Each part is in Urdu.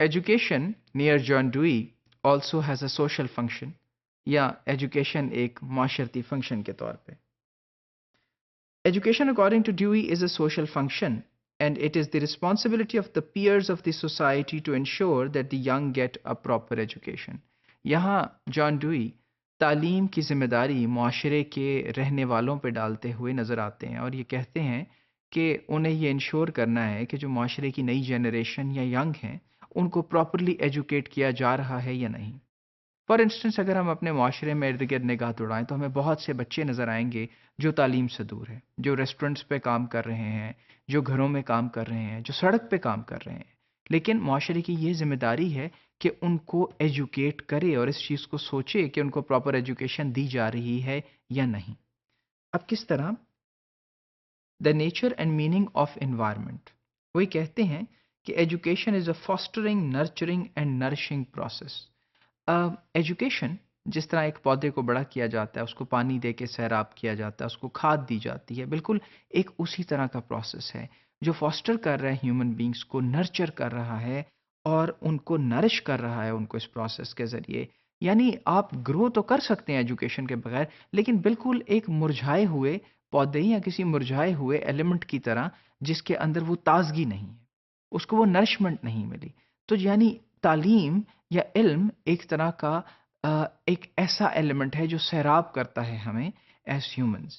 Education near John Dewey also has a social function یا ایجوکیشن ایک معاشرتی فنکشن کے طور پہ. Education according to Dewey is a social function and it is the responsibility of the peers of the society to ensure that the young get a proper education. یہاں جان ڈوئی تعلیم کی ذمہ داری معاشرے کے رہنے والوں پہ ڈالتے ہوئے نظر آتے ہیں اور یہ کہتے ہیں کہ انہیں یہ انشور کرنا ہے کہ جو معاشرے کی نئی جنریشن یا ینگ ہیں ان کو پراپرلی ایجوکیٹ کیا جا رہا ہے یا نہیں. فار انسٹنس اگر ہم اپنے معاشرے میں ارد گرد نگاہ دوڑائیں تو ہمیں بہت سے بچے نظر آئیں گے جو تعلیم سے دور ہیں، جو ریسٹورنٹس پہ کام کر رہے ہیں، جو گھروں میں کام کر رہے ہیں، جو سڑک پہ کام کر رہے ہیں. لیکن معاشرے کی یہ ذمہ داری ہے کہ ان کو ایجوکیٹ کرے اور اس چیز کو سوچے کہ ان کو پراپر ایجوکیشن دی جا رہی ہے یا نہیں. اب کس طرح؟ The nature and meaning of environment. وہی کہتے ہیں کہ education is a fostering nurturing and nourishing process. Education جس طرح ایک پودے کو بڑا کیا جاتا ہے، اس کو پانی دے کے سیراب کیا جاتا ہے، اس کو کھاد دی جاتی ہے، بالکل ایک اسی طرح کا پروسیس ہے جو فاسٹر کر رہا ہے ہیومن بینگز کو، نرچر کر رہا ہے اور ان کو نرش کر رہا ہے ان کو اس پروسیس کے ذریعے. یعنی آپ گرو تو کر سکتے ہیں ایجوکیشن کے بغیر، لیکن بالکل ایک مرجھائے ہوئے پودے یا کسی مرجھائے ہوئے ایلیمنٹ کی طرح جس کے اندر وہ تازگی نہیں ہے، اس کو وہ نرشمنٹ نہیں ملی. تو یعنی تعلیم یا علم ایک طرح کا ایک ایسا ایلیمنٹ ہے جو سیراب کرتا ہے ہمیں as humans.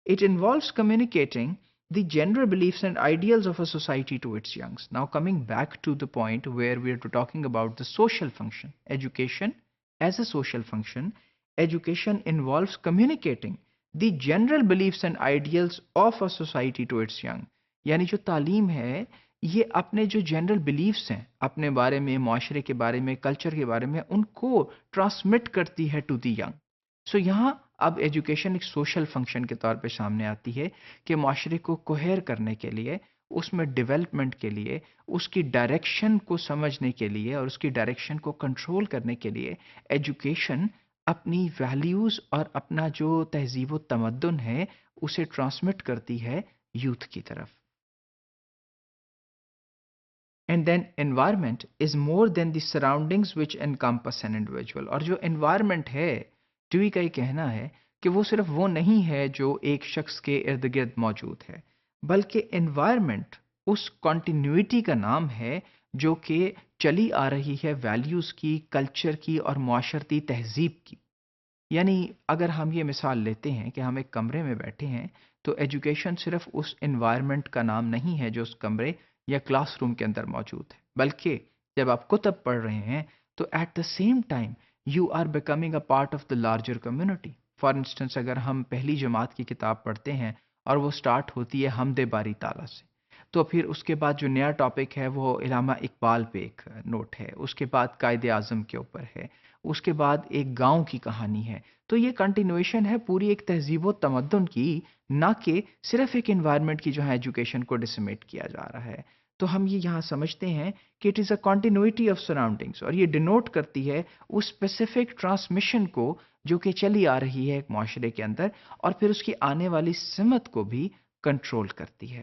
It involves communicating the general beliefs and ideals of a society to its youngs. Now coming back to the point where we are talking about the social function, education as a social function, education involves communicating the general beliefs and ideals of a society to its young. یعنی جو تعلیم ہے یہ اپنے جو جنرل بلیفس ہیں اپنے بارے میں، معاشرے کے بارے میں، کلچر کے بارے میں، ان کو ٹرانسمٹ کرتی ہے ٹو دی ینگ. سو یہاں اب ایجوکیشن ایک سوشل فنکشن کے طور پہ سامنے آتی ہے کہ معاشرے کو کوہیر کرنے کے لیے، اس میں ڈیولپمنٹ کے لیے، اس کی ڈائریکشن کو سمجھنے کے لیے اور اس کی ڈائریکشن کو کنٹرول کرنے کے لیے ایجوکیشن اپنی ویلیوز اور اپنا جو تہذیب و تمدن ہے اسے ٹرانسمٹ کرتی ہے یوتھ کی طرف. And then environment is more than the surroundings which encompass an individual. اور جو environment ہے، ڈیوی کا یہ کہنا ہے کہ وہ صرف وہ نہیں ہے جو ایک شخص کے ارد گرد موجود ہے، بلکہ environment اس continuity کا نام ہے جو کہ چلی آ رہی ہے ویلیوز کی، کلچر کی اور معاشرتی تہذیب کی. یعنی اگر ہم یہ مثال لیتے ہیں کہ ہم ایک کمرے میں بیٹھے ہیں تو ایجوکیشن صرف اس انوائرمنٹ کا نام نہیں ہے جو اس کمرے یا کلاس روم کے اندر موجود ہے، بلکہ جب آپ کتب پڑھ رہے ہیں تو at the same time you are becoming a part of the larger community. For instance اگر ہم پہلی جماعت کی کتاب پڑھتے ہیں اور وہ سٹارٹ ہوتی ہے حمد باری تعالیٰ سے، تو پھر اس کے بعد جو نیا ٹاپک ہے وہ علامہ اقبال پہ ایک نوٹ ہے، اس کے بعد قائد اعظم کے اوپر ہے، اس کے بعد ایک گاؤں کی کہانی ہے. تو یہ کنٹینویشن ہے پوری ایک تہذیب و تمدن کی، نہ کہ صرف ایک انوائرمنٹ کی جو ہے ایجوکیشن کو ڈسمیٹ کیا جا رہا ہے. تو ہم یہ یہاں سمجھتے ہیں کہ it is a continuity of surroundings, اور یہ ڈینوٹ کرتی ہے اس اسپیسیفک ٹرانسمیشن کو جو کہ چلی آ رہی ہے ایک معاشرے کے اندر اور پھر اس کی آنے والی سمت کو بھی کنٹرول کرتی ہے.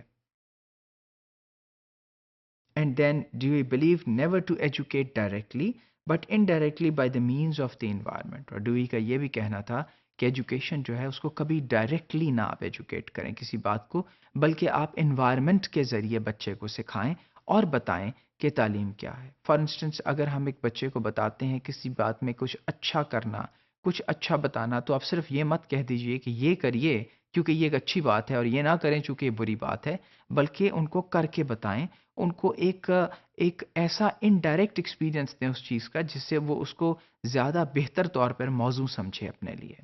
And then Dewey believed never to educate directly but indirectly by the means of the environment. اور ڈیوی کا یہ بھی کہنا تھا کہ ایجوکیشن جو ہے اس کو کبھی ڈائریکٹلی نہ آپ ایجوکیٹ کریں کسی بات کو، بلکہ آپ انوائرمنٹ کے ذریعے بچے کو سکھائیں اور بتائیں کہ تعلیم کیا ہے. فار انسٹنس اگر ہم ایک بچے کو بتاتے ہیں کسی بات میں کچھ اچھا کرنا، کچھ اچھا بتانا، تو آپ صرف یہ مت کہہ دیجئے کہ یہ کریے کیونکہ یہ ایک اچھی بات ہے اور یہ نہ کریں چونکہ یہ بری بات ہے، بلکہ ان کو کر کے بتائیں، ان کو ایک ایسا انڈائریکٹ ایکسپیرینس دیں اس چیز کا جس سے وہ اس کو زیادہ بہتر طور پر موزوں سمجھے اپنے لیے.